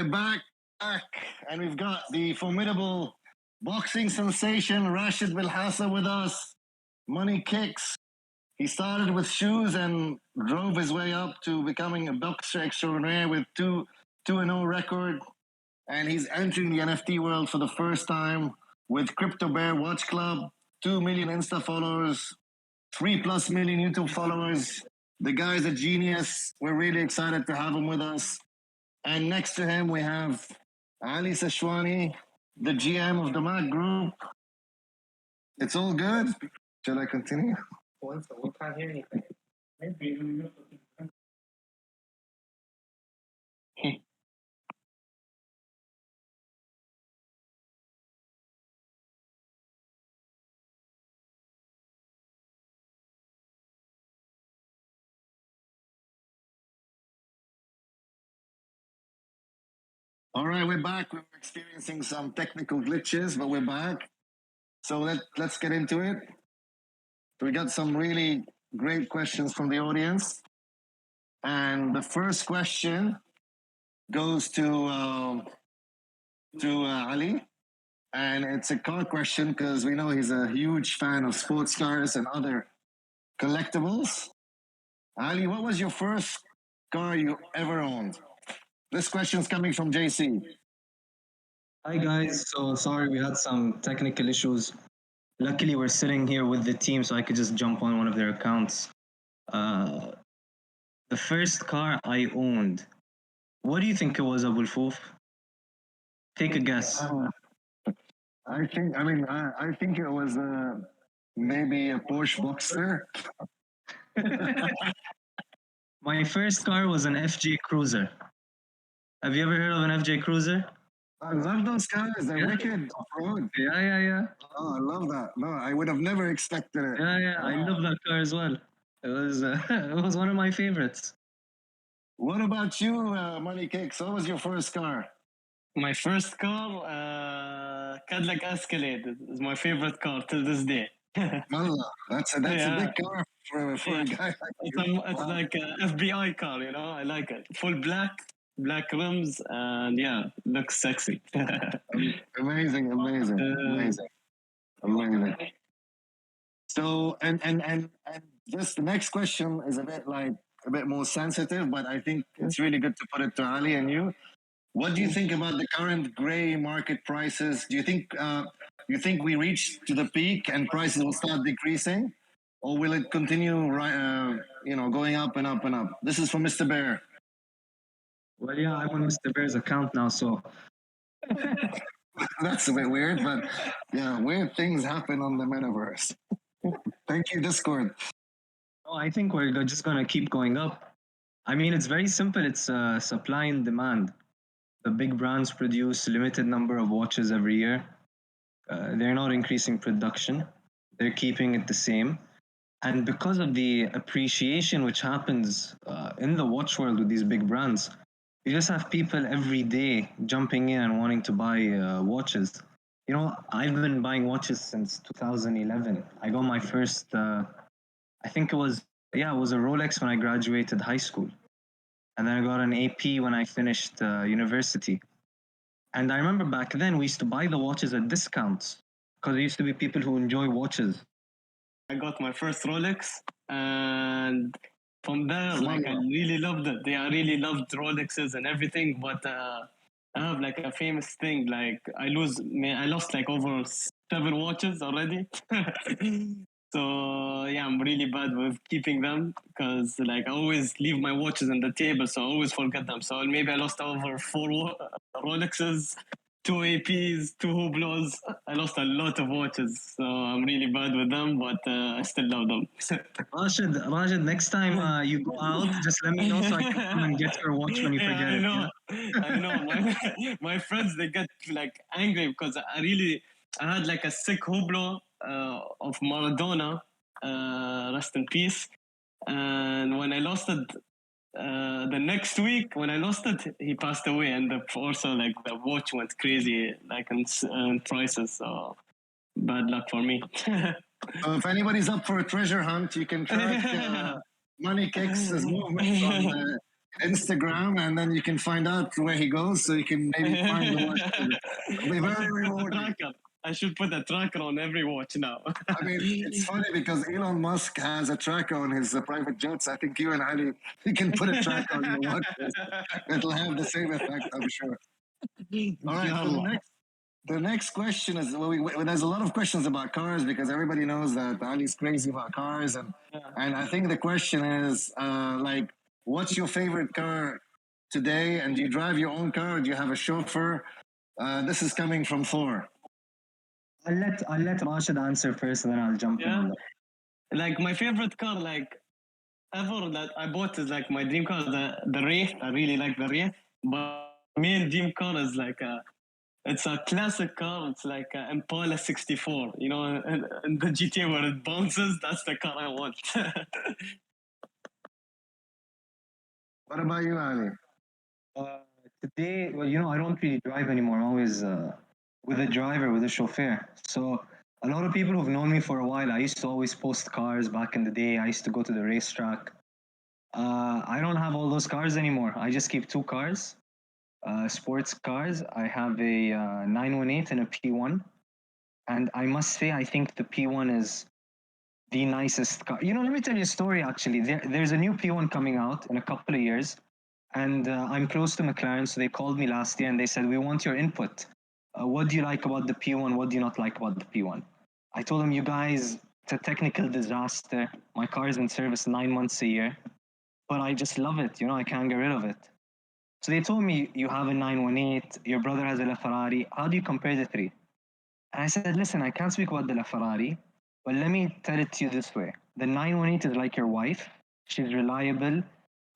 we're back, and we've got the formidable boxing sensation Rashid Bilhassa with us. Money Kicks. He started with shoes and drove his way up to becoming a boxer extraordinaire with 2-0 record. And he's entering the NFT world for the first time with CryptoBear Watch Club, 2 million Insta followers, 3+ million YouTube followers. The guy's a genius. We're really excited to have him with us. And next to him, we have Ali Sashwani, the GM of the Mac Group. It's all good. Shall I continue? We can't hear anything. All right, we're back. We're experiencing some technical glitches, but we're back. So let's get into it. We got some really great questions from the audience. And the first question goes to Ali. And it's a car question because we know he's a huge fan of sports cars and other collectibles. Ali, what was your first car you ever owned? This question's coming from JC. Hi guys, so sorry we had some technical issues. Luckily we're sitting here with the team so I could just jump on one of their accounts. The first car I owned, what do you think it was, Abul Fouf? Take a guess. I think it was maybe a Porsche Boxster. My first car was an FJ Cruiser. Have you ever heard of an FJ Cruiser? I love those cars. They're wicked off-road. Yeah. Oh, I love that. No, I would have never expected it. Yeah, I love that car as well. It was it was one of my favorites. What about you, Money Cakes? What was your first car? My first car, Cadillac Escalade, is my favorite car till this day. Wallah, that's a big car for a guy like you. It's like an FBI car, you know. I like it. Full black rims, and yeah, looks sexy. Amazing. So and just the next question is a bit more sensitive, but I think it's really good to put it to Ali and you. What do you think about the current gray market prices? Do you think we reached to the peak and prices will start decreasing, or will it continue going up and up and up? This is from Mr. Bear. Well, yeah, I'm on Mr. Bear's account now, so that's a bit weird, but yeah, weird things happen on the metaverse. Thank you, Discord. Oh, I think we're just gonna keep going up. I mean, it's very simple. It's supply and demand. The big brands produce limited number of watches every year. They're not increasing production. They're keeping it the same. And because of the appreciation which happens in the watch world with these big brands, you just have people every day jumping in and wanting to buy watches. You know, I've been buying watches since 2011. I got my first, I think it was a Rolex when I graduated high school. And then I got an AP when I finished university. And I remember back then we used to buy the watches at discounts because there used to be people who enjoy watches. I got my first Rolex, and from there, I really loved it. Yeah, I really loved Rolexes and everything. But I have like a famous thing. Like I lost like over 7 watches already. So yeah, I'm really bad with keeping them because like I always leave my watches on the table, so I always forget them. So maybe I lost over 4 Rolexes, 2 APs, 2 Hublots. I lost a lot of watches, so I'm really bad with them, but I still love them. Rashid, next time you go out, just let me know so I can come and get your watch when you forget it. I know. My friends, they get like angry because I had like a sick Hublot of Maradona, rest in peace. And when I lost it, the next week when I lost it, he passed away, and also like the watch went crazy, like in prices. So bad luck for me. So if anybody's up for a treasure hunt, you can track Money Kicks' movements on Instagram, and then you can find out where he goes, so you can maybe find the watch. It'll be very rewarding. I should put a tracker on every watch now. I mean, it's funny because Elon Musk has a tracker on his private jets. I think you and Ali, you can put a tracker on your watches. It'll have the same effect, I'm sure. All right, so the next question is, there's a lot of questions about cars because everybody knows that Ali's crazy about cars. And I think the question is, like, what's your favorite car today? And do you drive your own car? Or do you have a chauffeur? This is coming from Thor. I'll let Rashid answer first, and then I'll jump in. Like my favorite car, like ever that I bought is like my dream car, the Wraith. I really like the Wraith, but main dream car is like it's a classic car. It's like a Impala 64. You know, in the GTA where it bounces. That's the car I want. What about you, Ali? Today, well, I don't really drive anymore. I'm always with a driver, with a chauffeur. So a lot of people who've known me for a while, I used to always post cars back in the day. I used to go to the racetrack. I don't have all those cars anymore. I just keep two cars, sports cars. I have a 918 and a P1. And I must say, I think the P1 is the nicest car. Let me tell you a story, actually. There's a new P1 coming out in a couple of years. And I'm close to McLaren, so they called me last year and they said, we want your input. What do you like about the P1? What do you not like about the P1? I told them, you guys, it's a technical disaster. My car is in service 9 months a year, but I just love it. I can't get rid of it. So they told me, you have a 918, your brother has a LaFerrari. How do you compare the three? And I said, listen, I can't speak about the LaFerrari, but let me tell it to you this way. The 918 is like your wife. She's reliable.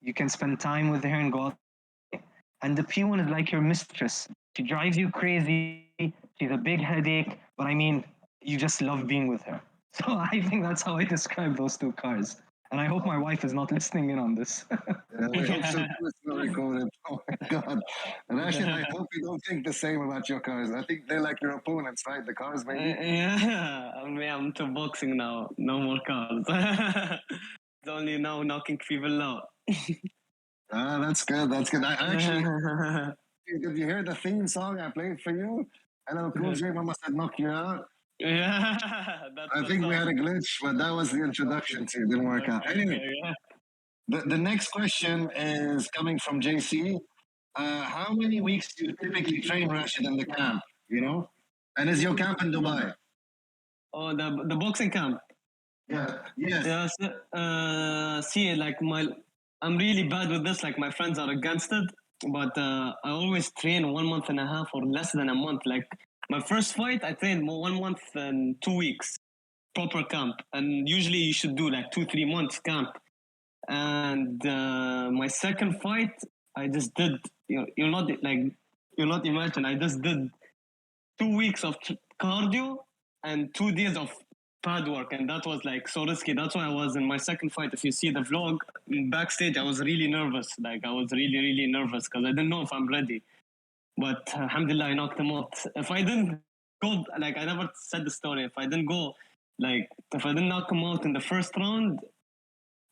You can spend time with her and go out. And the P1 is like your mistress. She drives you crazy. She's a big headache. But I mean, you just love being with her. So I think that's how I describe those two cars. And I hope my wife is not listening in on this. We hope so. It's not recorded. Oh my God. And actually, I hope you don't think the same about your cars. I think they're like your opponents, right? The cars, maybe? Yeah, I'm to boxing now. No more cars. It's only now knocking people out. That's good. That's good. I actually, did you hear the theme song I played for you? Hello, Cool J, Mama said knock you out. Yeah, I think we had a glitch, but that was the introduction to it. Didn't work out. Anyway, the next question is coming from JC. How many weeks do you typically train, Rashid, in the camp? And is your camp in Dubai? Oh, the boxing camp. Yeah. Yes. See, like I'm really bad with this. Like my friends are against it, but I always train 1 month and a half or less than a month. Like my first fight, I trained 1 month and 2 weeks, proper camp, and usually you should do like 2-3 months camp. And my second fight, I just did. You'll not imagine. I just did 2 weeks of cardio and 2 days of pad work, and that was like so risky. That's why I was in my second fight. If you see the vlog backstage, I was really nervous. Like I was really, really nervous because I didn't know if I'm ready. But alhamdulillah, I knocked him out. If I didn't go, like I never said the story. If I didn't knock him out in the first round,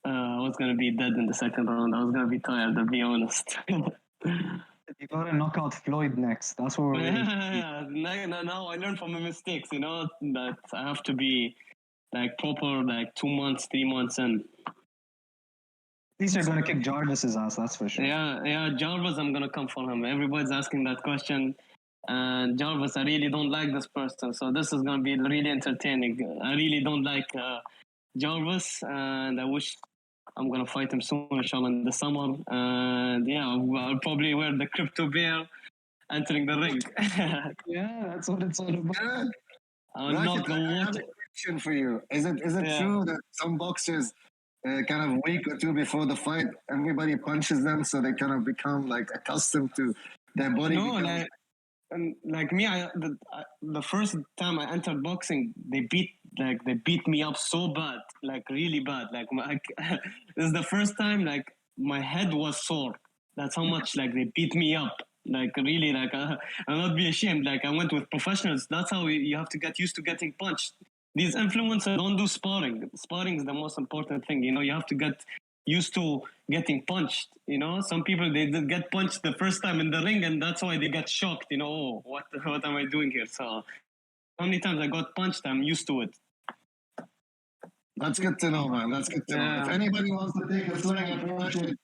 I was gonna be dead in the second round. I was gonna be tired, to be honest. You gotta knock out Floyd next. That's what we're Now I learned from my mistakes, that I have to be like proper, like 2 months, 3 months in. At least you're gonna kick Jarvis's ass, that's for sure. Yeah, Jarvis, I'm gonna come for him. Everybody's asking that question. And Jarvis, I really don't like this person, so this is gonna be really entertaining. I really don't like Jarvis, and I wish I'm gonna fight him soon, inshallah, in the summer. And yeah, I'll probably wear the CryptoBear entering the ring. Yeah, that's what it's all about. I'll knock the I have water. a question for you. Is it true that some boxers kind of a week or two before the fight, everybody punches them, so they kind of become like accustomed to their body? No, like me, the first time I entered boxing, they beat me up so bad, like really bad. Like this is the first time like my head was sore. That's how much like they beat me up. Like really, like I'll not be ashamed. Like I went with professionals. That's how you have to get used to getting punched. These influencers don't do sparring. Sparring is the most important thing. You have to get used to getting punched. Some people they did get punched the first time in the ring, and that's why they got shocked. Oh, what am I doing here? So how many times I got punched, I'm used to it. That's good to know, man. That's good to know. If anybody wants to take a swing at Rashid,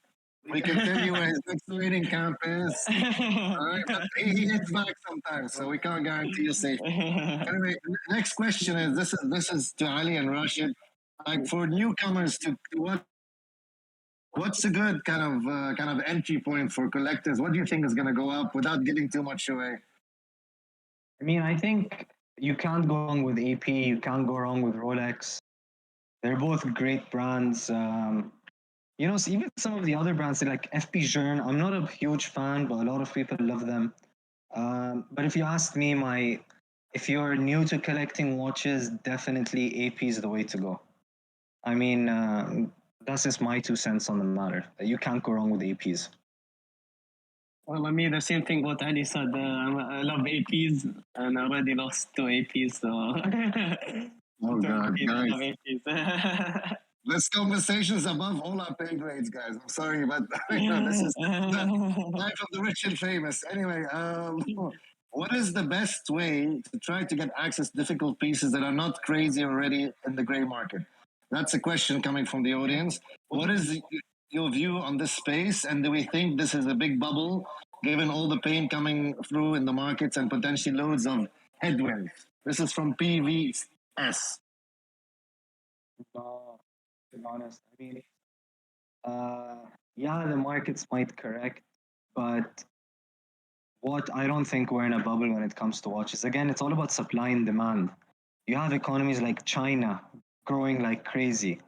we can tell you where his next training camp is. All right, but he hits back sometimes, so we can't guarantee you safety. Anyway, next question is this is to Ali and Rashid. Like for newcomers to what's a good kind of entry point for collectors? What do you think is going to go up without giving too much away? I mean, I think you can't go wrong with AP. You can't go wrong with Rolex. They're both great brands. Even some of the other brands, like FP Journe, I'm not a huge fan, but a lot of people love them. But if you ask me, if you're new to collecting watches, definitely AP is the way to go. I mean, that's just my 2 cents on the matter. You can't go wrong with APs. Well, I mean, the same thing what Ali said. I love APs, and I already lost 2 APs. So Oh God, guys. love APs. This conversation is above all our pay grades, guys. I'm sorry, but this is the life of the rich and famous. Anyway, what is the best way to try to get access to difficult pieces that are not crazy already in the gray market? That's a question coming from the audience. What is your view on this space, and do we think this is a big bubble, given all the pain coming through in the markets and potentially loads of headwinds? This is from PVS. To be honest, I mean, yeah, the markets might correct, but I don't think we're in a bubble when it comes to watches. Again, it's all about supply and demand. You have economies like China growing like crazy.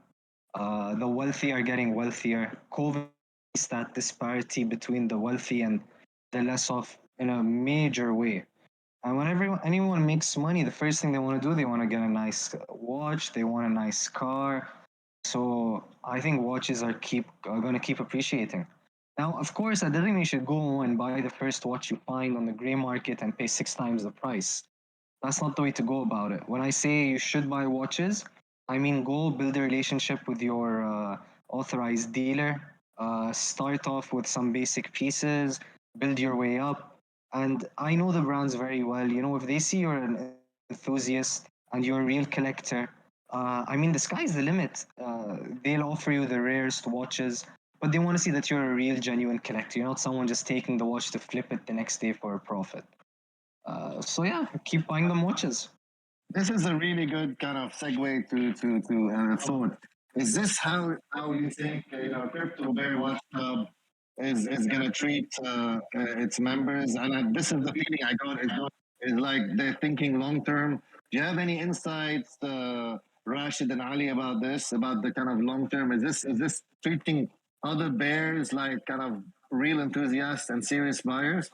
The wealthy are getting wealthier. COVID is that disparity between the wealthy and the less off in a major way. And whenever anyone makes money, the first thing they want to do, they want to get a nice watch, they want a nice car. So I think watches are going to keep appreciating. Now, of course, that doesn't mean you should go and buy the first watch you find on the gray market and pay 6 times the price. That's not the way to go about it. When I say you should buy watches, I mean go build a relationship with your authorized dealer. Start off with some basic pieces, build your way up. And I know the brands very well. If they see you're an enthusiast and you're a real collector, I mean, the sky's the limit. They'll offer you the rarest watches, but they want to see that you're a real, genuine collector. You're not someone just taking the watch to flip it the next day for a profit. So yeah, keep buying them watches. This is a really good kind of segue to thought. Is this how you think CryptoBear Watch Club is going to treat its members? And this is the feeling I got is like they're thinking long term. Do you have any insights, Rashid and Ali, about this? About the kind of long term? Is this treating other bears like kind of real enthusiasts and serious buyers?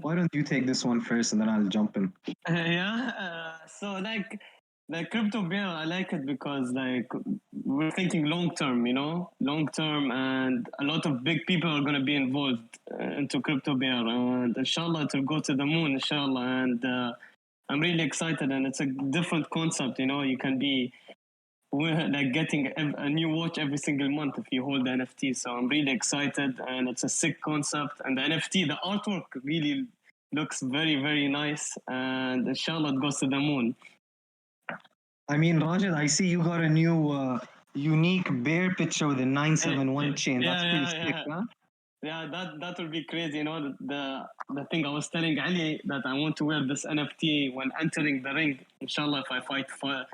Why don't you take this one first and then I'll jump in? So like CryptoBear, I like it because like we're thinking long term, and a lot of big people are gonna be involved into CryptoBear, and inshallah it will go to the moon, inshallah, and I'm really excited, and it's a different concept, you can be we're like getting a new watch every single month if you hold the NFT. So I'm really excited, and it's a sick concept. And the NFT, the artwork really looks very, very nice. And inshallah, it goes to the moon. I mean, Rajat, I see you got a new unique bear picture with a 971 chain. That's pretty sick, huh? Yeah, that would be crazy. The thing I was telling Ali that I want to wear this NFT when entering the ring. Inshallah, if I fight for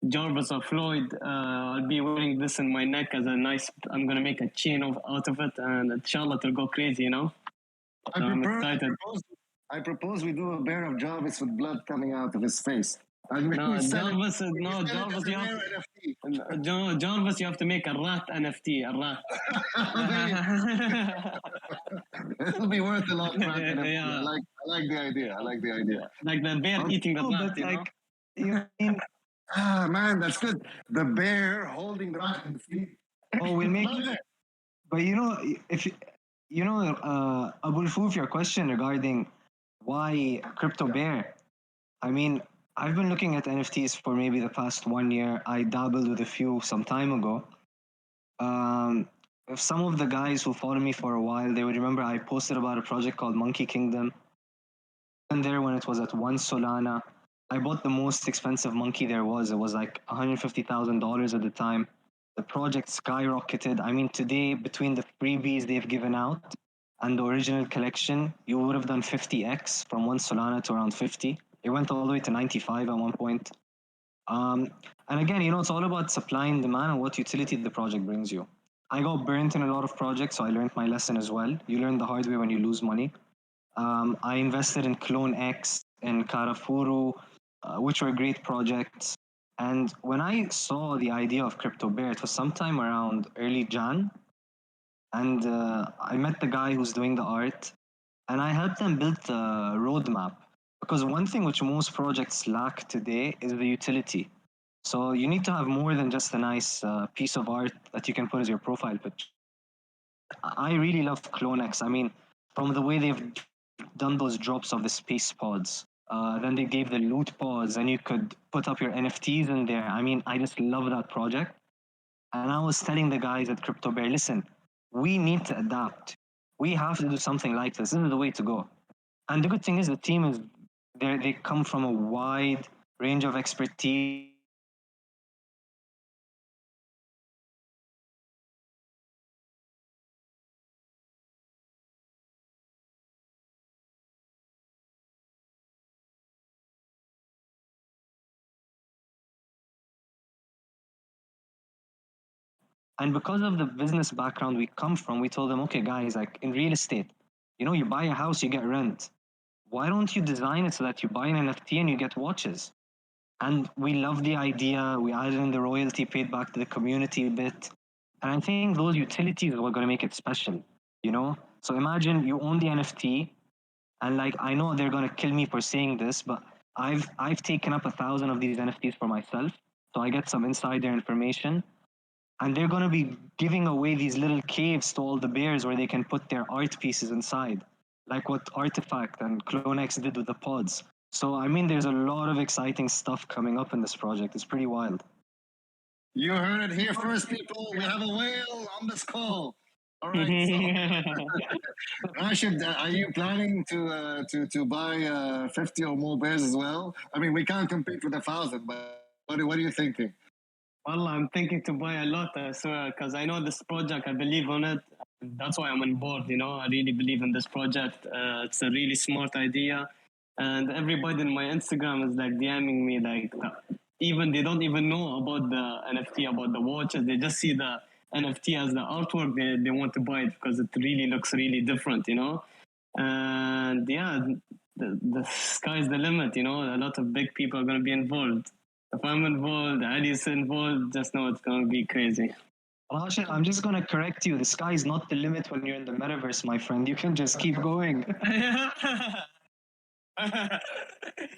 Jarvis or Floyd, I'll be wearing this in my neck as a nice. I'm gonna make a chain out of it, and inshallah it'll go crazy. I'm excited. I propose we do a bear of Jarvis with blood coming out of his face. Jarvis, Jarvis, you have to make a rat NFT, a rat. It'll be worth a lot. Yeah. I like the idea. Like the bear eating the rat. Man, that's good. The bear holding the rat in the feet. Oh, we'll make it. But if Abul Foof, your question regarding why CryptoBear, I mean, I've been looking at NFTs for maybe the past 1 year. I dabbled with a few some time ago. Um, if some of the guys who follow me for a while, they would remember I posted about a project called Monkey Kingdom. And there, when it was at 1 Solana, I bought the most expensive monkey there was. It was like $150,000 at the time. The project skyrocketed. I mean, today, between the freebies they've given out and the original collection, you would have done 50x from 1 Solana to around 50. It went all the way to 95 at one point. Um, and again, it's all about supply and demand and what utility the project brings you. I got burnt in a lot of projects, so I learned my lesson as well. You learn the hard way when you lose money. I invested in Clone X and Karafuru, which were great projects. And when I saw the idea of CryptoBear, it was sometime around early Jan. And I met the guy who's doing the art, and I helped them build the roadmap. Because one thing which most projects lack today is the utility. So you need to have more than just a nice piece of art that you can put as your profile picture. I really love CloneX. I mean, from the way they've done those drops of the space pods, then they gave the loot pods, and you could put up your NFTs in there. I mean, I just love that project. And I was telling the guys at CryptoBear, listen, we need to adapt. We have to do something like this. This is the way to go. And the good thing is the team is there. They come from a wide range of expertise. And because of the business background we come from, we told them, okay, guys, like in real estate, you buy a house, you get rent. Why don't you design it so that you buy an NFT and you get watches? And we love the idea. We added in the royalty paid back to the community a bit. And I think those utilities were going to make it special. So imagine you own the NFT, and like I know they're going to kill me for saying this, but I've taken up 1,000 of these NFTs for myself, so I get some insider information. And they're going to be giving away these little caves to all the bears where they can put their art pieces inside, like what Artifact and CloneX did with the pods. So, I mean, there's a lot of exciting stuff coming up in this project. It's pretty wild. You heard it here first, people. We have a whale on this call. All right. So, Rashid, are you planning to buy 50 or more bears as well? I mean, we can't compete with 1,000, but what are you thinking? Well, I'm thinking to buy a lot, I swear, because I know this project. I believe on it. That's why I'm on board. I really believe in this project. It's a really smart idea, and everybody in my Instagram is like DMing me, like even they don't even know about the NFT, about the watches. They just see the NFT as the artwork. They want to buy it because it really looks really different. And yeah, the sky's the limit. A lot of big people are going to be involved. If I'm involved, Ali's involved, just know it's going to be crazy. Rashid, I'm just going to correct you. The sky is not the limit when you're in the metaverse, my friend. You can just keep going.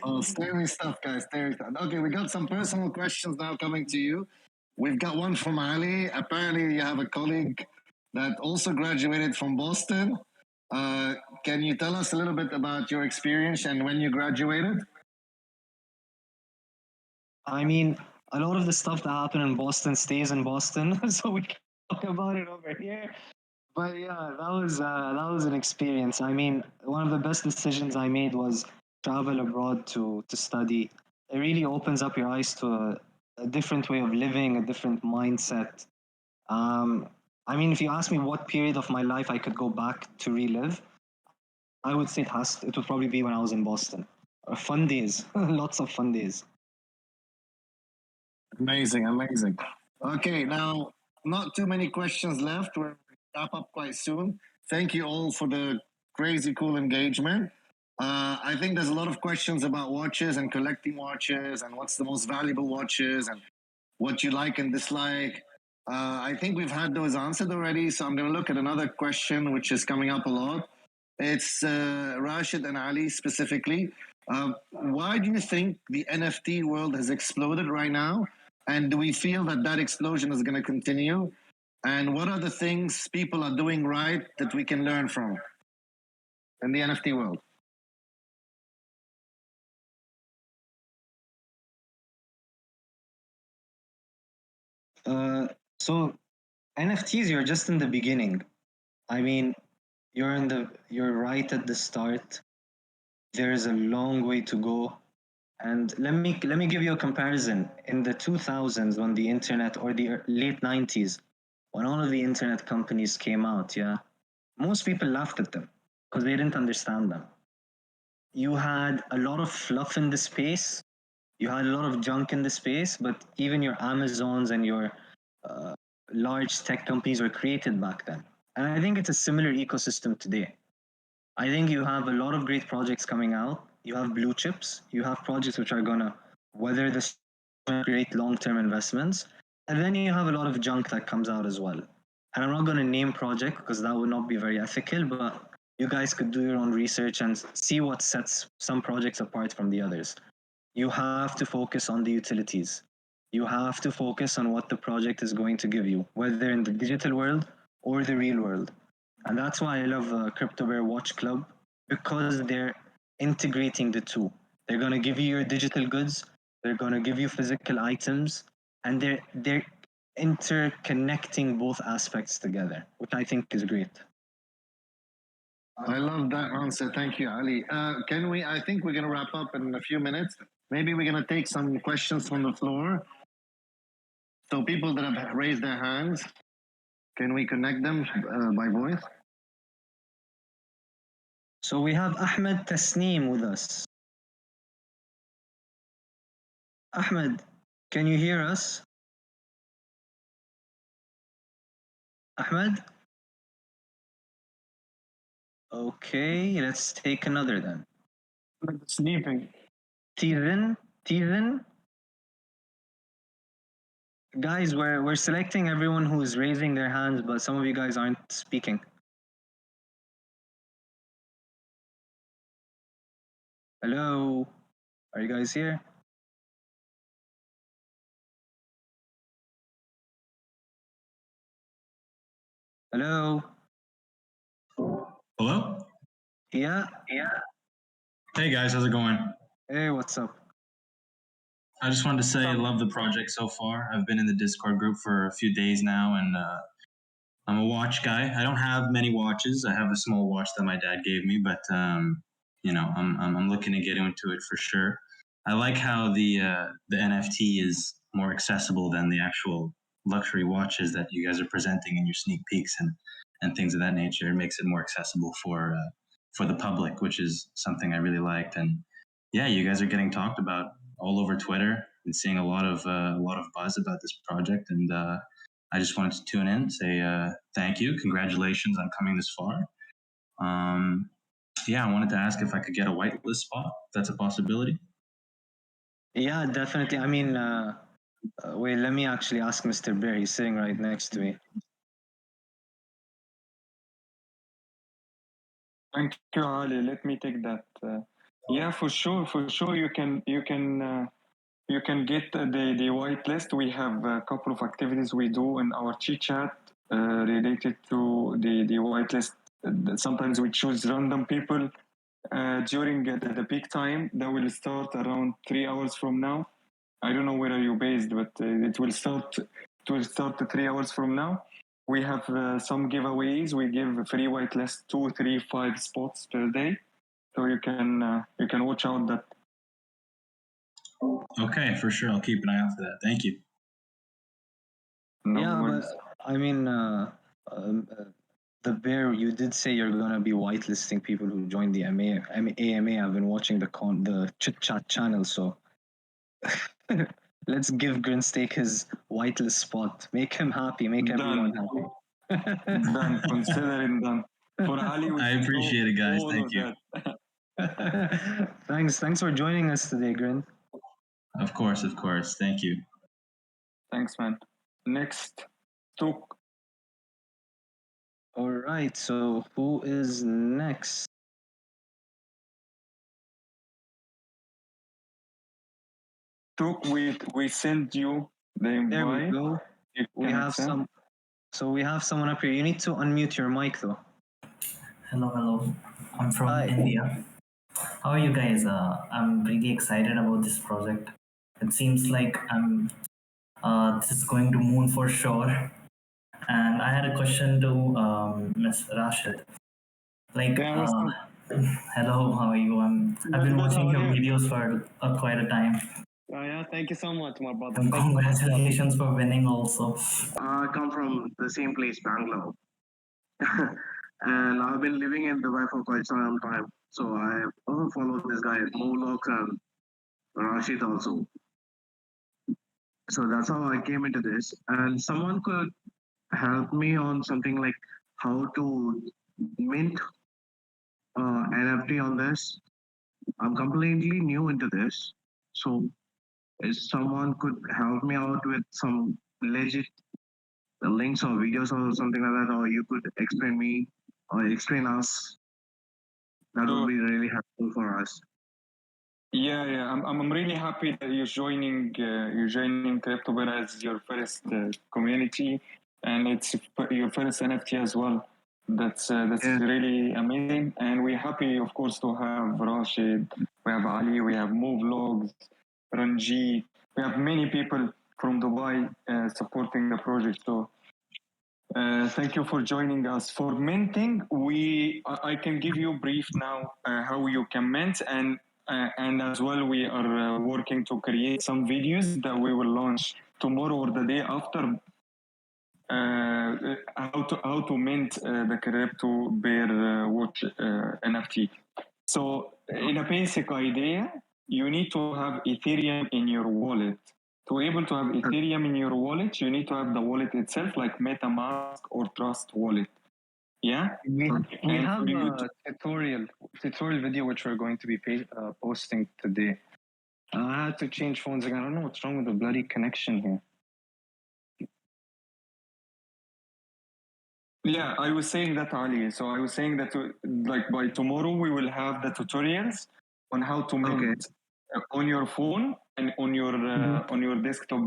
Oh, scary stuff, guys. Scary stuff. Okay, we got some personal questions now coming to you. We've got one from Ali. Apparently, you have a colleague that also graduated from Boston. Uh, can you tell us a little bit about your experience and when you graduated? I mean, a lot of the stuff that happened in Boston stays in Boston, so we can talk about it over here. But yeah, that was an experience. I mean, one of the best decisions I made was travel abroad to study. It really opens up your eyes to a different way of living, a different mindset. Um, I mean, if you ask me what period of my life I could go back to relive, I would say it would probably be when I was in Boston. Fun days, lots of fun days. Amazing, amazing. Okay, now not too many questions left. We'll wrap up quite soon. Thank you all for the crazy cool engagement. I think there's a lot of questions about watches and collecting watches and what's the most valuable watches and what you like and dislike. I think we've had those answered already, so I'm going to look at another question which is coming up a lot. It's Rashid and Ali specifically. Why do you think the NFT world has exploded right now? And do we feel that that explosion is going to continue? And what are the things people are doing right that we can learn from in the NFT world? So NFTs, you're just in the beginning. I mean, you're right at the start. There's a long way to go. And let me give you a comparison. In the 2000s, when the internet, or the late 90s, when all of the internet companies came out, yeah, most people laughed at them because they didn't understand them. You had a lot of fluff in the space. You had a lot of junk in the space, but even your Amazons and your uh, large tech companies were created back then. And I think it's a similar ecosystem today. I think you have a lot of great projects coming out. You have blue chips. You have projects which are gonna weather the storm, create long-term investments, and then you have a lot of junk that comes out as well. And I'm not gonna name project because that would not be very ethical. But you guys could do your own research and see what sets some projects apart from the others. You have to focus on the utilities. You have to focus on what the project is going to give you, whether in the digital world or the real world. And that's why I love CryptoBear Watch Club, because they're integrating the two. They're going to give you your digital goods, they're going to give you physical items, and they're interconnecting both aspects together, which I think is great. I love that answer. Thank you, Ali. Can we? I think we're going to wrap up in a few minutes. Maybe we're going to take some questions from the floor. So people that have raised their hands, can we connect them by voice? So we have Ahmed Tasneem with us. Ahmed, can you hear us? Ahmed? Okay, let's take another then. Sleeping. Teasen? Guys, we're selecting everyone who's raising their hands, but some of you guys aren't speaking. Hello? Are you guys here? Hello? Hello? Yeah? Hey guys, how's it going? Hey, what's up? I just wanted to say I love the project so far. I've been in the Discord group for a few days now, and I'm a watch guy. I don't have many watches. I have a small watch that my dad gave me, but I'm looking to get into it for sure. I like how the NFT is more accessible than the actual luxury watches that you guys are presenting in your sneak peeks and things of that nature. It makes it more accessible for the public, which is something I really liked. And yeah, you guys are getting talked about all over Twitter and seeing a lot of buzz about this project. And I just wanted to tune in, say thank you, congratulations on coming this far. Yeah, I wanted to ask if I could get a whitelist spot. If that's a possibility. Yeah, definitely. I mean, wait, let me actually ask Mr. Bear. He's sitting right next to me. Thank you, Ali. Let me take that. Yeah, for sure. You can get the whitelist. We have a couple of activities we do in our chit chat related to the whitelist. Sometimes we choose random people during the peak time. That will start around 3 hours from now. I don't know where are you based, but it will start 3 hours from now. We have some giveaways. We give free whitelist 2, 3, 5 spots per day, so you can watch out that. Okay, for sure. I'll keep an eye out for that. Thank you. No Yeah, worries. but I mean, the Bear, you did say you're gonna be whitelisting people who joined the AMA. I've been watching the chit chat channel, so let's give Grinsteak his whitelist spot. Make him happy. Make everyone happy. Done. Considering done. For Ali, we I can appreciate do it, guys. all Thank of you. that. Thanks for joining us today, Grin. Of course. Thank you. Thanks, man. Next, Tuk. All right, so who is next? Tuk, we send you the invite. There we go. You We can have accept. we have someone up here. You need to unmute your mic though. Hello. I'm from Hi. India. How are you guys? I'm really excited about this project. It seems like this is going to moon for sure. And I had a question to Ms. Rashid. Like, Yeah, what's up? hello, how are you? I've been Good, watching how your are you? videos for quite a time. Oh, yeah, thank you so much, my brother. And Thank you. congratulations for winning also. I come from the same place, Bangalore. And I've been living in Dubai for quite some time. So I also follow this guy, Molox and Rashid also. So that's how I came into this. And someone could help me on something like how to mint NFT on this. I'm completely new into this. So if someone could help me out with some legit links or videos or something like that, or you could explain me or explain us, that would So, be really helpful for us. yeah. I'm really happy that you're joining CryptoBear as your first community, and it's your first NFT as well. That's Yeah. really amazing, and we're happy, of course, to have Rashid, we have Ali, we have Movlogs, Ranjit, we have many people from Dubai supporting the project. So thank you for joining us. For minting, I can give you brief now how you can mint, and as well we are working to create some videos that we will launch tomorrow or the day after. How to mint the crypto bear watch NFT. So in a basic idea, you need to have Ethereum in your wallet. To be able to have Ethereum in your wallet, you need to have the wallet itself, like MetaMask or Trust Wallet. Yeah. We And have for you a tutorial video which we're going to be posting today. I had to change phones again. I don't know what's wrong with the bloody connection here. Yeah, I was saying that, Ali. So I was saying that like by tomorrow we will have the tutorials on how to mint on your phone and on your desktop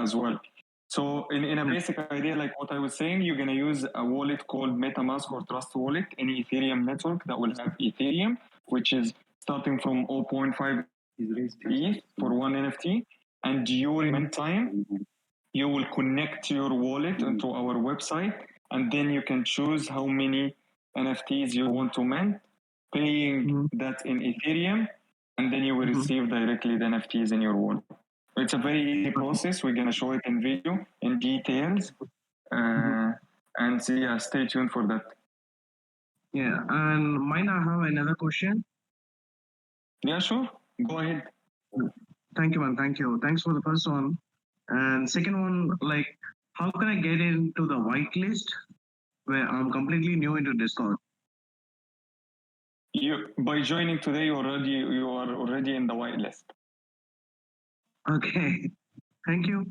as well. So in a basic idea, like what I was saying, you're gonna use a wallet called MetaMask or Trust Wallet in Ethereum network that will have Ethereum, which is starting from zero point 0.5 ETH for one NFT, and during mint time you will connect your wallet into our website, and then you can choose how many NFTs you want to mint, paying that in Ethereum, and then you will receive directly the NFTs in your wallet. It's a very easy process. We're gonna show it in video in details, and so yeah, stay tuned for that. Yeah, and might I have another question? Yeah, sure. Go ahead. Thank you, man. Thank you. Thanks for the first one. And second one, like, how can I get into the whitelist where I'm completely new into Discord? You by joining today, you are already in the whitelist. Okay. Thank you.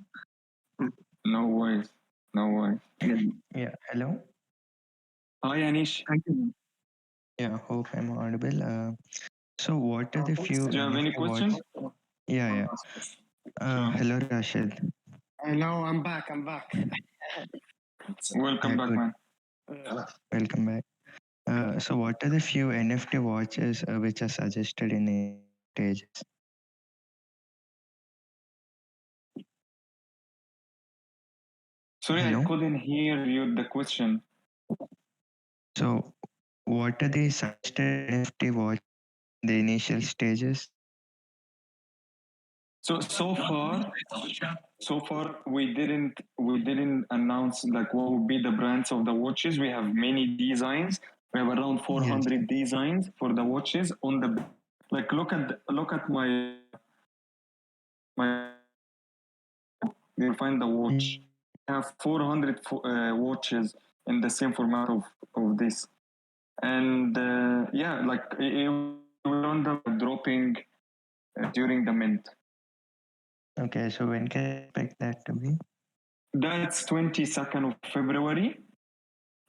No worries. No worries. Yeah, hello. Hi, Anish. Thank you. Yeah, hope I'm audible. So what are the few Do you have any NFT watch? questions? Yeah. Hello, Rashid. No, I'm back. Welcome Yeah, back, good. man. Welcome back. So what are the few NFT watches which are suggested in the stages? Sorry, Hello? I couldn't hear you the question. So what are the suggested NFT watch in the initial stages? So far we didn't announce like what would be the brands of the watches. We have many designs. We have around 400 designs for the watches on the like look at my you'll find the watch. I have 400 watches in the same format of this. And yeah, like it will end up dropping during the mint. Okay, so when can I expect that to be? That's 22nd of February,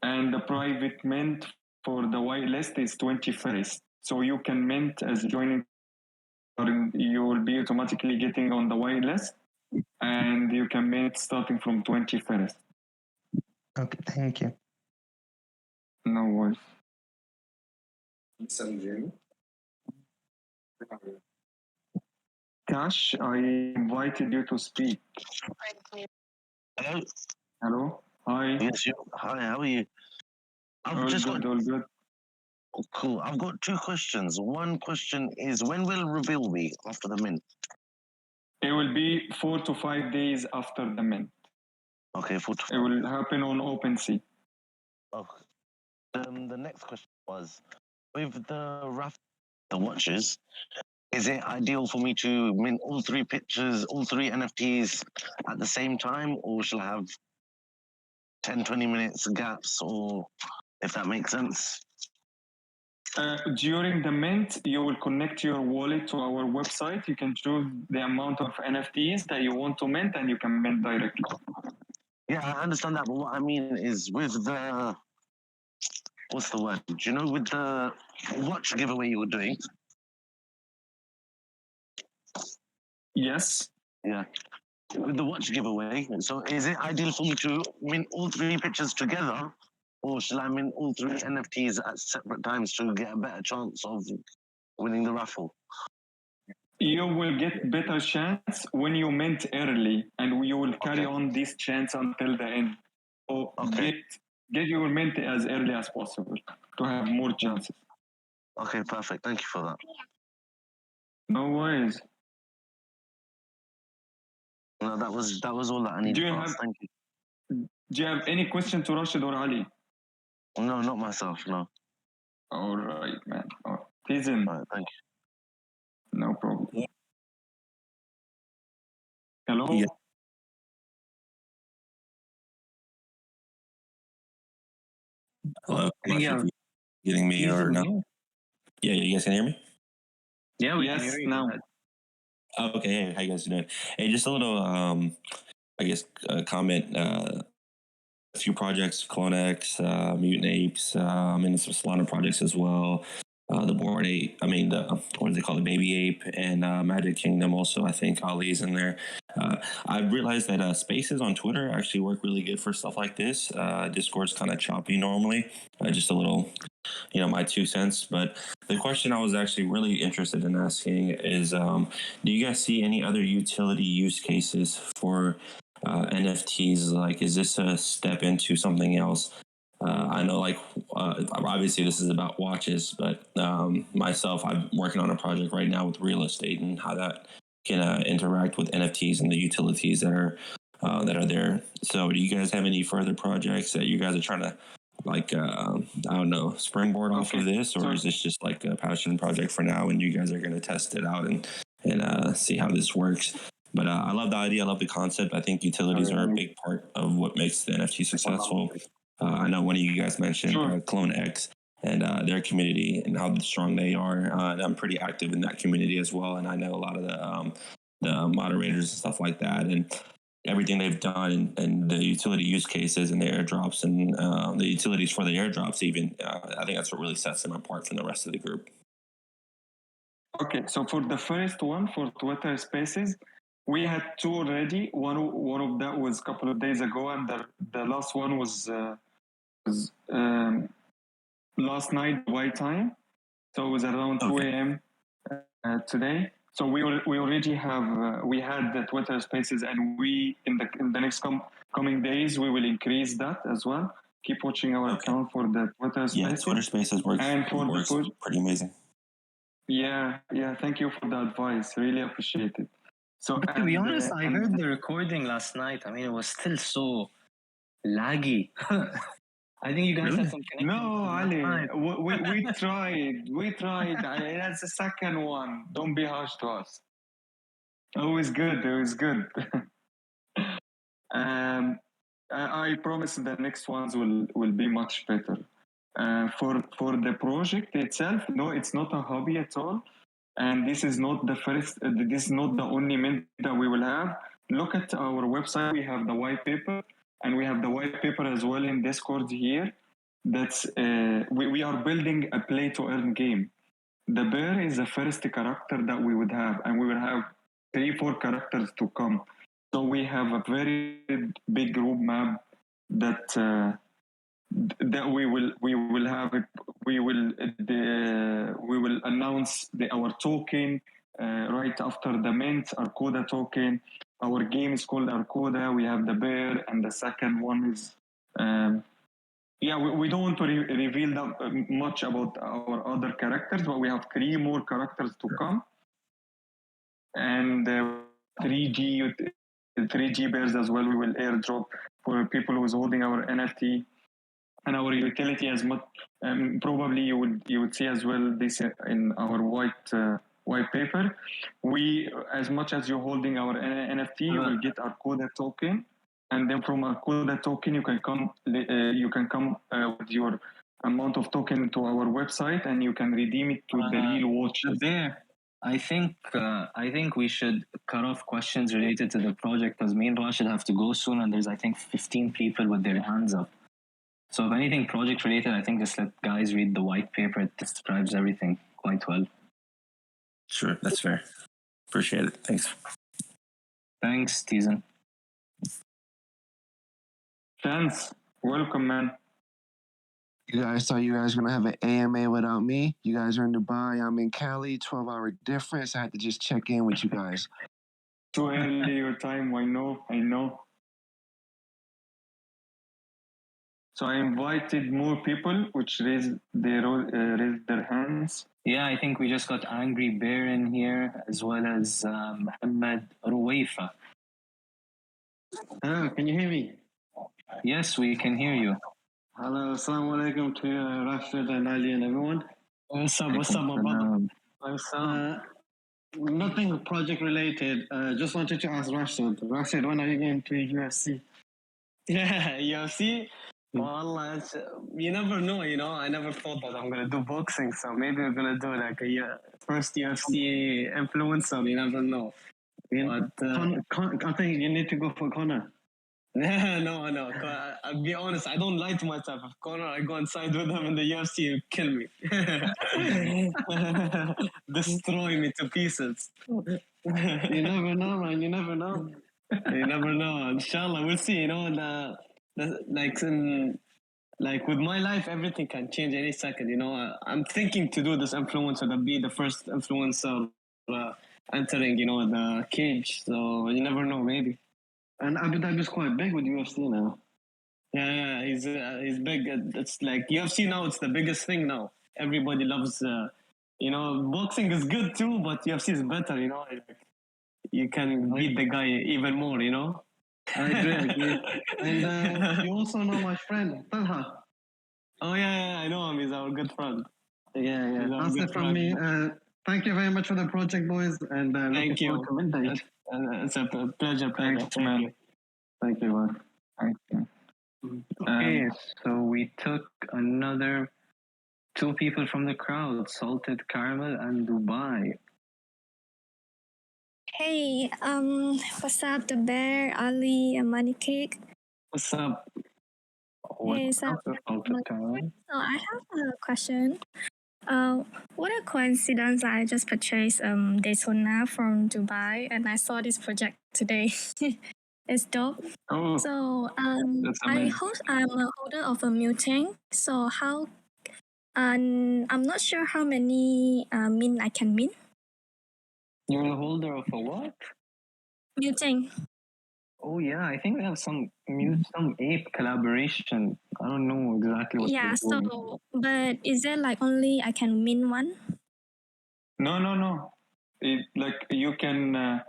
and the private mint for the whitelist is 21st. So you can mint as joining, or you will be automatically getting on the whitelist, and you can mint starting from 21st. Okay, thank you. No worries. Cash, I invited you to speak. Hello. Hello? Hi. Yes, you. Hi, how are you? I've All just got. good, all good. Oh, cool. I've got two questions. One question is, when will reveal be after the mint? It will be 4 to 5 days after the mint. Okay, It will happen on OpenSea. Oh, the next question was, with the watches, is it ideal for me to mint all three pictures, all three NFTs at the same time, or shall I have 10, 20 minutes gaps, or if that makes sense? During the mint, you will connect your wallet to our website. You can choose the amount of NFTs that you want to mint, and you can mint directly. Yeah, I understand that, but what I mean is with the, what's the word? Do you know with the watch giveaway you were doing? Yes. Yeah. With the watch giveaway, so is it ideal for me to mint all three pictures together, or shall I mint all three NFTs at separate times to get a better chance of winning the raffle? You will get better chance when you mint early, and you will carry on this chance until the end. So get your mint as early as possible to have more chances. Okay, perfect. Thank you for that. No worries. No, that was all that I needed to ask. Thank you. Do you have any question to Rashid or Ali? No, not myself. No. All right, man. Peace in. All right, thank you. No problem. Hello. Yeah. Hello. I'm not sure if you're getting me or not. Yeah, you guys can hear me? Yeah, we can hear you. Now. Oh, okay. Hey, how you guys doing? Hey, just a little, I guess, comment. A few projects, CloneX, Mutant Apes, and some Solana projects as well. The Bored Ape, what do they call it, Baby Ape, and Magic Kingdom also, I think Ali's in there. I realized that spaces on Twitter actually work really good for stuff like this. Discord's kind of choppy normally, just a little, my 2 cents. But the question I was actually really interested in asking is, do you guys see any other utility use cases for NFTs? Like, is this a step into something else? I know, obviously this is about watches, but myself, I'm working on a project right now with real estate and how that can interact with NFTs and the utilities that are there. So, do you guys have any further projects that you guys are trying to, I don't know, springboard off of this, or is this just like a passion project for now, and you guys are going to test it out and see how this works? But I love the idea. I love the concept. I think utilities are a big part of what makes the NFT successful. I know one of you guys mentioned CloneX and their community and how strong they are. And I'm pretty active in that community as well. And I know a lot of the moderators and stuff like that. And everything they've done and the utility use cases and the airdrops and the utilities for the airdrops even, I think that's what really sets them apart from the rest of the group. Okay, so for the first one, for Twitter Spaces, we had two already. One of that was a couple of days ago, and the last one was last night Dubai time. So it was around 2 a.m. Today. So we already have we had the Twitter Spaces, and we in the next coming days we will increase that as well. Keep watching our account for the Twitter Spaces. Yeah, Twitter Spaces works pretty amazing. Yeah. Thank you for the advice. Really appreciate it. So, but to be honest, I heard the recording last night. I mean, it was still so laggy. I think you guys had some connection. No, Ali, we tried. We tried. That's the second one. Don't be harsh to us. It was good. I promise the next ones will be much better. For the project itself, no, it's not a hobby at all. And this is not the first, this is not the only mint that we will have. Look at our website, we have the white paper, and we have the white paper as well in Discord here. That's we are building a play to earn game. The bear is the first character that we would have, and we will have 3-4 characters to come. So we have a very big roadmap that that we will have it. We will announce our token right after the mint, Arcoda token. Our game is called Arcoda. We have the bear, and the second one is Yeah, we don't want to reveal much about our other characters, but we have 3 more characters to come, and 3G bears as well. We will airdrop for people who's holding our NFT and our utility as much. Probably you would see as well this in our white paper. We, as much as you're holding our NFT, you will get our CODA token, and then from our CODA token you can come with your amount of token to our website, and you can redeem it to the real watches. There, I think we should cut off questions related to the project because me and Rashid have to go soon, and there's I think 15 people with their hands up. So if anything project related, I think just let guys read the white paper. It describes everything quite well. Sure, that's fair. Appreciate it. Thanks. Thanks, Teasen. Chance, welcome, man. You guys thought you guys were gonna have an AMA without me. You guys are in Dubai. I'm in Cali. 12-hour difference. I had to just check in with you guys. Too early your time. I know. So I invited more people, which raised their hands. Yeah, I think we just got Angry Bear in here, as well as Muhammad Ruwaifa. Hello, can you hear me? Yes, we can hear you. Hello, assalamu alaikum to Rashid and Ali and everyone. What's up, my brother? Nothing project related. Just wanted to ask Rashid. Rashid, when are you going to UFC? Yeah, UFC? Well, you never know, I never thought that I'm going to do boxing, so maybe we're going to do like a first UFC influencer, you never know. But, I think you need to go for Conor. No. I'll be honest, I don't lie to myself. If Conor, I go inside with him in the UFC, he'll kill me. Destroy me to pieces. You never know, man. You never know. You never know. Inshallah, we'll see. Like with my life, everything can change any second. I'm thinking to do this influencer, to be the first influencer entering, the cage. So you never know, maybe. And Abu Dhabi is quite big with UFC now. Yeah, he's big. It's like UFC now. It's the biggest thing now. Everybody loves. Boxing is good too, but UFC is better. Like, you can beat the guy even more. I agree. And you also know my friend Talha. Oh yeah, I know him. He's our good friend. Yeah. That's it from me. Thank you very much for the project, boys. And thank you. It's a pleasure. Thanks, man. Thank you, man. Thank you. Okay, so we took another 2 people from the crowd, Salted Caramel and Dubai. Hey, what's up, the bear, Ali, and Money Cake? What's up? Hey, so I have a question. What a coincidence! I just purchased Daytona from Dubai, and I saw this project today. It's dope. Oh, So that's amazing. I'm a holder of a muting. So how? I'm not sure how many min I can min. You're the holder of a what? Muting. Oh yeah, I think we have some ape collaboration. I don't know exactly what. Yeah. So, but is there like only I can min one? No. Like you can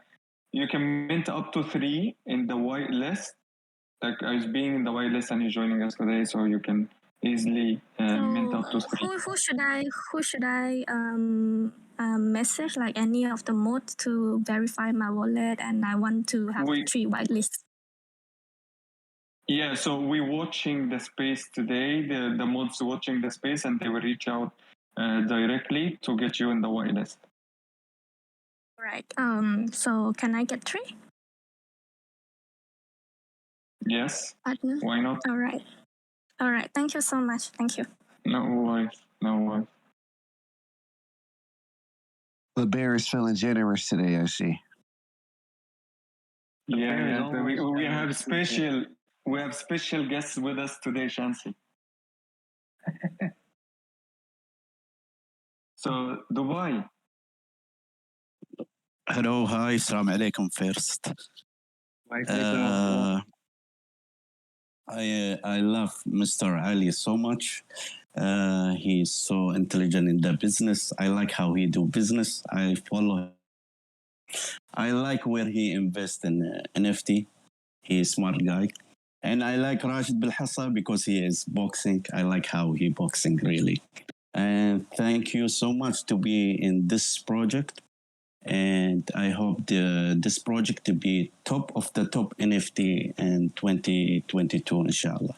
mint up to 3 in the white list. Like I was being in the white list and you're joining us today, so you can easily mint up to 3. Who should I message, like any of the mods to verify my wallet, and I want to have 3 whitelists. Yeah, so we're watching the space today. The mods watching the space, and they will reach out directly to get you in the whitelist. Right. So can I get 3? Yes. Partner? Why not? All right. Thank you so much. Thank you. No worries. The bear is feeling generous today, I see. Yeah. We have special guests with us today, Shansi. So Dubai. Hello, hi, Assalamu alaikum first. I love Mr. Ali so much. He's so intelligent in the business. I like how he do business. I follow. I like where he invests in NFT. He's a smart guy. And I like Rashid Bilhassa because he is boxing. I like how he boxing really. And thank you so much to be in this project. And I hope this project to be top of the top NFT in 2022, inshallah.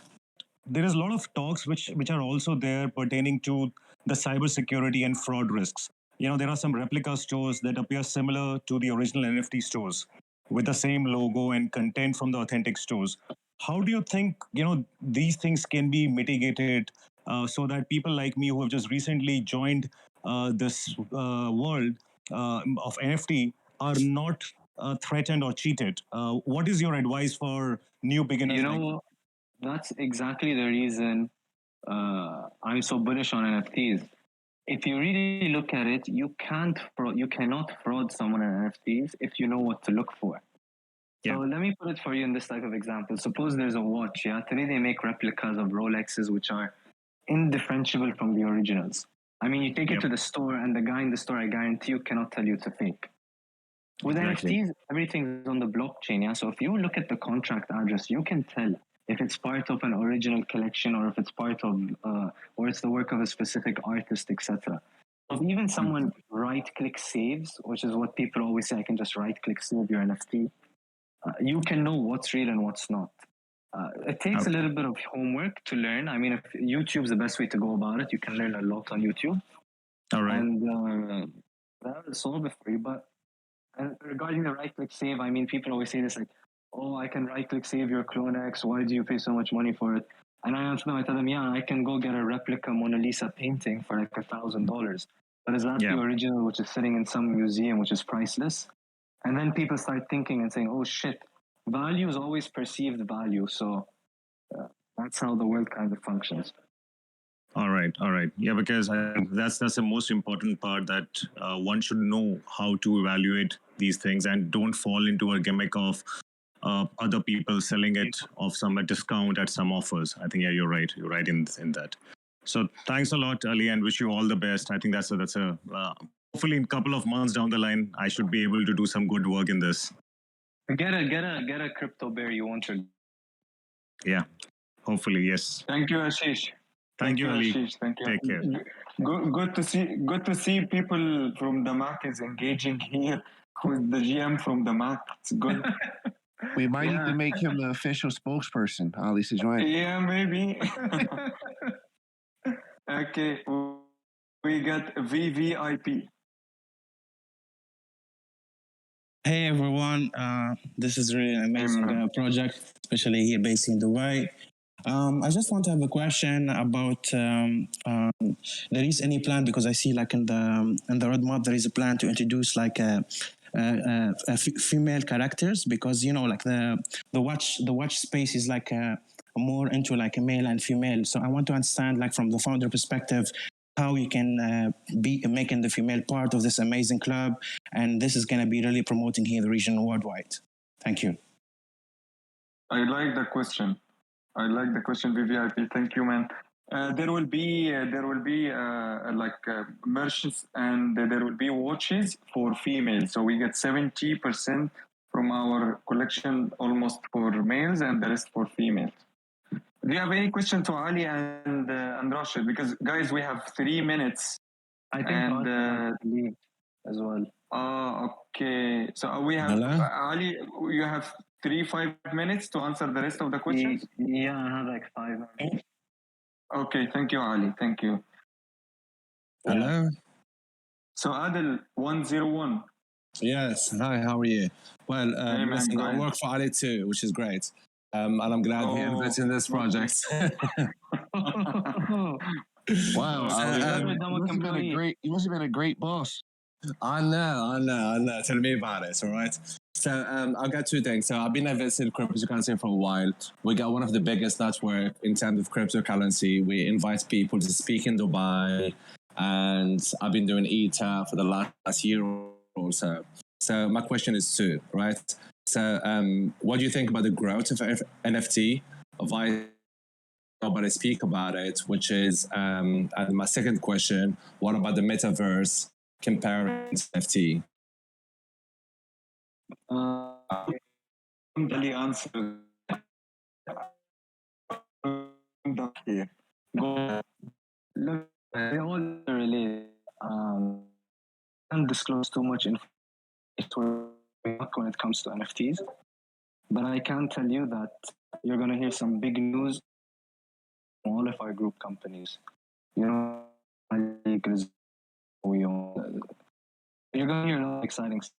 There is a lot of talks which are also there pertaining to the cybersecurity and fraud risks. There are some replica stores that appear similar to the original NFT stores with the same logo and content from the authentic stores. How do you think these things can be mitigated so that people like me who have just recently joined this world of NFT are not threatened or cheated? What is your advice for new beginners? That's exactly the reason I'm so bullish on NFTs. If you really look at it, you cannot fraud someone in NFTs if you know what to look for. Yeah. So let me put it for you in this type of example. Suppose there's a watch. Yeah, today they make replicas of Rolexes which are indifferentiable from the originals. I mean, you take it to the store, and the guy in the store, I guarantee you, cannot tell you it's a fake. With NFTs, everything's on the blockchain. Yeah, so if you look at the contract address, you can tell if it's part of an original collection or if it's part of, or it's the work of a specific artist, etc. If even someone right-click saves, which is what people always say, I can just right-click save your NFT, you can know what's real and what's not. It takes a little bit of homework to learn. I mean, if YouTube's the best way to go about it, you can learn a lot on YouTube. All right. And that will solve it for you. But regarding the right-click save, I mean, people always say this like, oh, I can right-click save your CloneX. Why do you pay so much money for it? And I answer them, I tell them, yeah, I can go get a replica Mona Lisa painting for like $1,000. But is that the original, which is sitting in some museum, which is priceless? And then people start thinking and saying, oh, shit, value is always perceived value. So that's how the world kind of functions. All right. Yeah, because that's the most important part, that one should know how to evaluate these things and don't fall into a gimmick of other people selling it off some discount at some offers. I think you're right. You're right in that. So thanks a lot, Ali, and wish you all the best. I think that's a hopefully in a couple of months down the line, I should be able to do some good work in this. Get a crypto bear. You want to? Yeah, hopefully, yes. Thank you, Ashish. Thank you, Ali. Ashish. Thank you. Take care. Good to see people from the Mac is engaging here with the GM from the Mac. It's good. We might need to make him the official spokesperson, Ali Sejoin. Yeah, maybe. Okay, we got VVIP. Hey everyone, this is really an amazing project, especially here based in Dubai. I just want to have a question about there is any plan, because I see like in the roadmap there is a plan to introduce like female characters, because like the watch space is like more into like a male and female. So I want to understand, like from the founder perspective, how you can be making the female part of this amazing club, and this is going to be really promoting here in the region worldwide. Thank you. I like the question, VVIP. Thank you, man. There will be merchants, and there will be watches for females. So we get 70% from our collection almost for males, and the rest for females. Do you have any question to Ali and Rashid? Because guys, we have 3 minutes. I think leave as well. Okay. So we have Ali. You have 3-5 minutes to answer the rest of the questions. Yeah, I have like 5 minutes. Okay. Thank you, Ali. Thank you. Hello. So Adil 101. Yes. Hi. How are you? Well, listen, I work for Ali too, which is great. And I'm glad he invested in this project. Wow, you must have been a great boss. I know. Tell me about it, all right? So I've got 2 things. So I've been invested in cryptocurrency for a while. We got one of the biggest network in terms of cryptocurrency. We invite people to speak in Dubai, and I've been doing ETA for the last year or so. So my question is 2, right? So what do you think about the growth of NFT? why nobody speak about it, which is and my second question, what about the metaverse compared to NFT? Really answer. Here. Go. Look, they all relate. Can't disclose too much information when it comes to NFTs, but I can tell you that you're going to hear some big news from all of our group companies. You know, we own. You're going to hear a lot of exciting stuff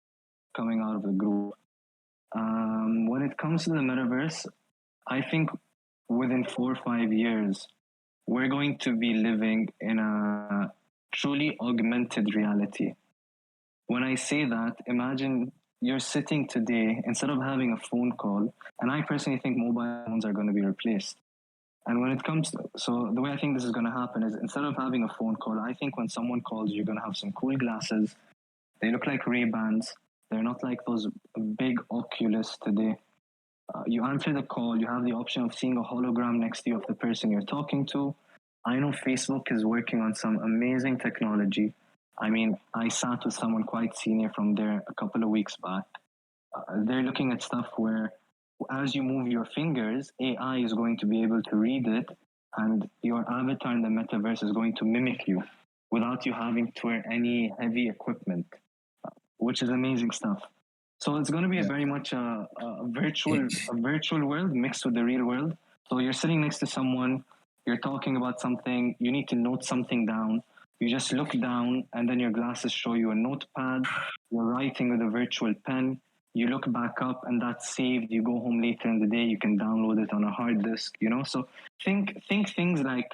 coming out of the group. When it comes to the metaverse, I think within 4 or 5 years, we're going to be living in a truly augmented reality. When I say that, imagine you're sitting today, instead of having a phone call, and I personally think mobile phones are going to be replaced. And when it comes to, so the way I think this is going to happen is instead of having a phone call, I think when someone calls, you're going to have some cool glasses. They look like Ray-Bans. They're not like those big Oculus today. You answer the call, you have the option of seeing a hologram next to you of the person you're talking to. I know Facebook is working on some amazing technology. I mean, I sat with someone quite senior from there a couple of weeks back. They're looking at stuff where as you move your fingers, AI is going to be able to read it, and your avatar in the metaverse is going to mimic you without you having to wear any heavy equipment, which is amazing stuff. So it's going to be very much a virtual world mixed with the real world. So you're sitting next to someone, you're talking about something, you need to note something down. You just look down, and then your glasses show you a notepad. You're writing with a virtual pen. You look back up, and that's saved. You go home later in the day, you can download it on a hard disk. You know, so think things like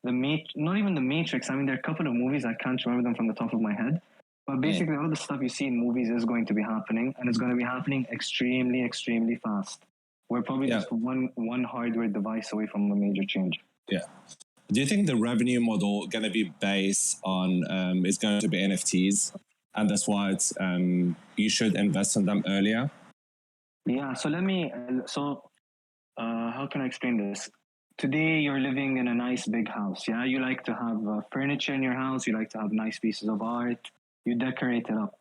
not even the Matrix. I mean, there are a couple of movies, I can't remember them from the top of my head. But basically, all of the stuff you see in movies is going to be happening, and it's going to be happening extremely, extremely fast. We're probably just one hardware device away from a major change. Yeah. Do you think the revenue model going to be based on is going to be NFTs, and that's why it's you should invest in them earlier? Yeah. So let me. How can I explain this? Today you're living in a nice big house. Yeah, you like to have furniture in your house. You like to have nice pieces of art. You decorate it up.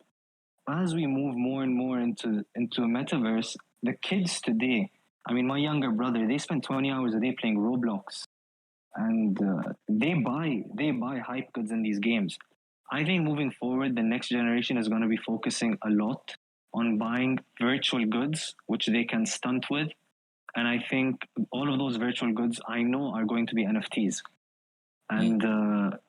As we move more and more into a metaverse, the kids today. I mean, my younger brother, they spend 20 hours a day playing Roblox. And they buy hype goods in these games. I think moving forward, the next generation is going to be focusing a lot on buying virtual goods, which they can stunt with. And I think all of those virtual goods I know are going to be NFTs. And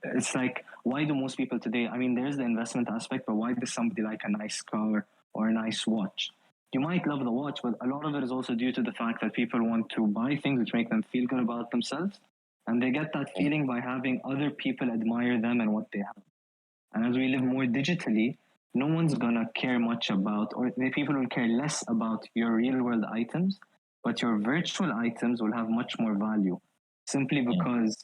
it's like, why do most people today, I mean, there's the investment aspect, but why does somebody like a nice car or a nice watch? You might love the watch, but a lot of it is also due to the fact that people want to buy things which make them feel good about themselves. And they get that feeling by having other people admire them and what they have. And as we live more digitally, no one's going to care much about, or the people will care less about your real world items, but your virtual items will have much more value simply because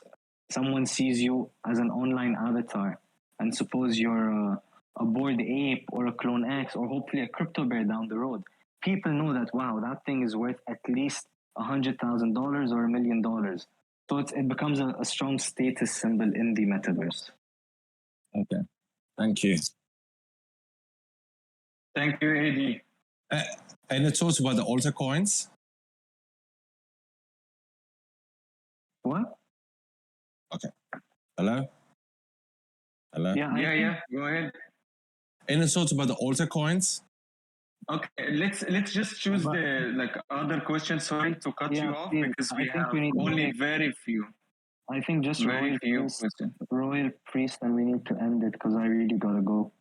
someone sees you as an online avatar. And suppose you're a Bored Ape or a Clone X or hopefully a CryptoBear down the road. People know that, wow, that thing is worth at least $100,000 or $1 million. So it becomes a strong status symbol in the metaverse. Okay. Thank you. Thank you, AD. And it's also about the alter coins. What? Okay. Hello? Yeah. Go ahead. And it's also about the alter coins. Okay, let's just choose the other question. Sorry to cut you off because we have only very few. I think just very few questions. Royal Priest, and we need to end it because I really gotta go.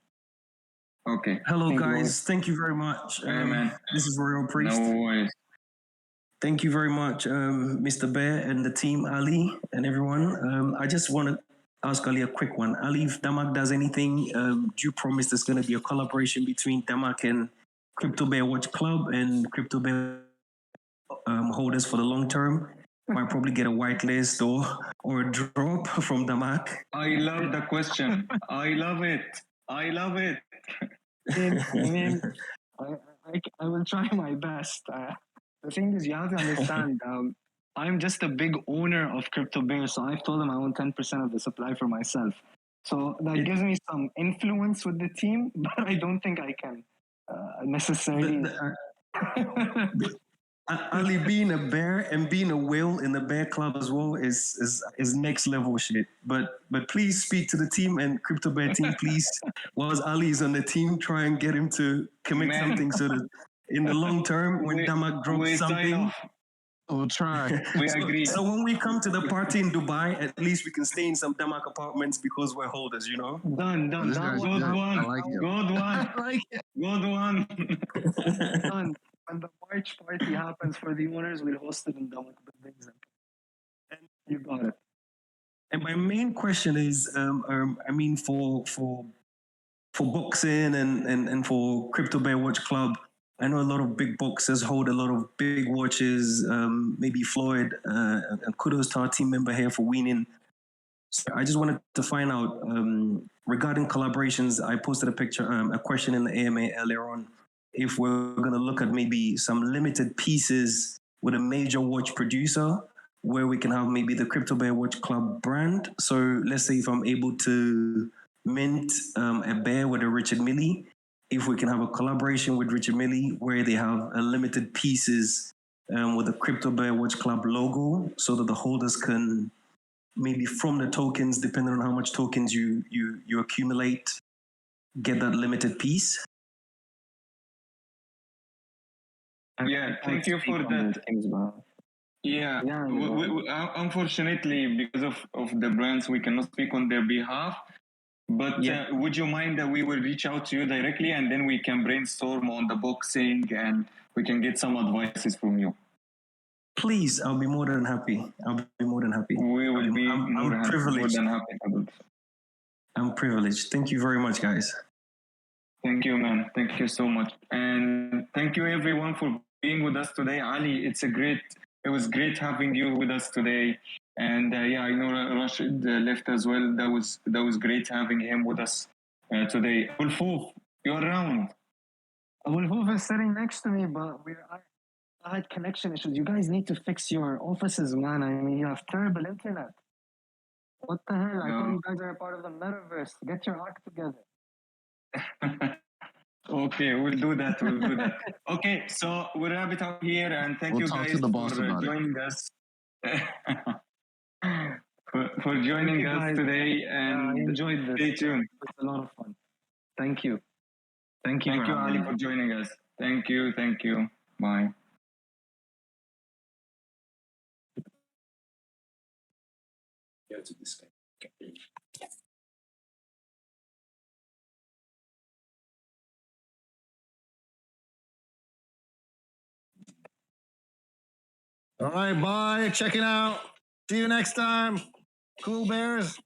Okay. Hello, guys. Thank you very much. This is Royal Priest. No worries. Thank you very much, Mr. Bear and the team, Ali and everyone. I just want to ask Ali a quick one. Ali, if Damak does anything, do you promise there's going to be a collaboration between Damak and CryptoBear Watch Club and CryptoBear holders for the long term? Might probably get a whitelist or a drop from Damak. I love the question. I love it. I mean, I will try my best. The thing is, you have to understand, I'm just a big owner of CryptoBear, so I've told them I want 10% of the supply for myself. So that gives me some influence with the team, but I don't think I can necessarily. Ali, being a bear and being a whale in the bear club as well is next level shit. But please speak to the team and CryptoBear team, please. Whilst Ali is on the team, try and get him to commit something so that in the long term, when Damak drops something, we'll try. We agree. So when we come to the party in Dubai, at least we can stay in some Damak apartments because we're holders, you know? Done. Good one. I like it. Good one. I like it. Good one. Done. When the March party happens for the owners, we'll host it in Damak buildings. And you got it. And my main question is, I mean, for boxing and for CryptoBear Watch Club, I know a lot of big boxers hold a lot of big watches. Maybe Floyd, and kudos to our team member here for winning. So I just wanted to find out regarding collaborations. I posted a question in the AMA earlier on. If we're going to look at maybe some limited pieces with a major watch producer, where we can have maybe the CryptoBear Watch Club brand. So let's say if I'm able to mint a bear with a Richard Mille, if we can have a collaboration with Richard Mille where they have a limited pieces with the CryptoBear Watch Club logo, so that the holders can maybe from the tokens, depending on how much tokens you accumulate, get that limited piece. Yeah, thank you for that. Yeah, unfortunately, because of the brands, we cannot speak on their behalf. But would you mind that we will reach out to you directly and then we can brainstorm on the boxing and we can get some advices from you? Please, I'll be more than happy. We will be more than happy to do. I'm privileged. Thank you very much, guys. Thank you, man. Thank you so much. And thank you everyone for being with us today. Ali, it was great having you with us today. And I know Rashid left as well. That was great having him with us today. Wolfoof, you're around. Wolfoof is sitting next to me, but I had connection issues. You guys need to fix your offices, man. I mean, you have terrible internet. What the hell? I thought you guys are a part of the metaverse. Get your act together. Okay, we'll do that. Okay, so we'll wrap it up here, and thank you guys for joining us. for joining us today, and I enjoyed this. Stay tuned. It's a lot of fun. Thank you. Thank you, Ali, for joining us. Thank you. Bye. Go to this guy. All right, bye. Check it out. See you next time. Cool Bears.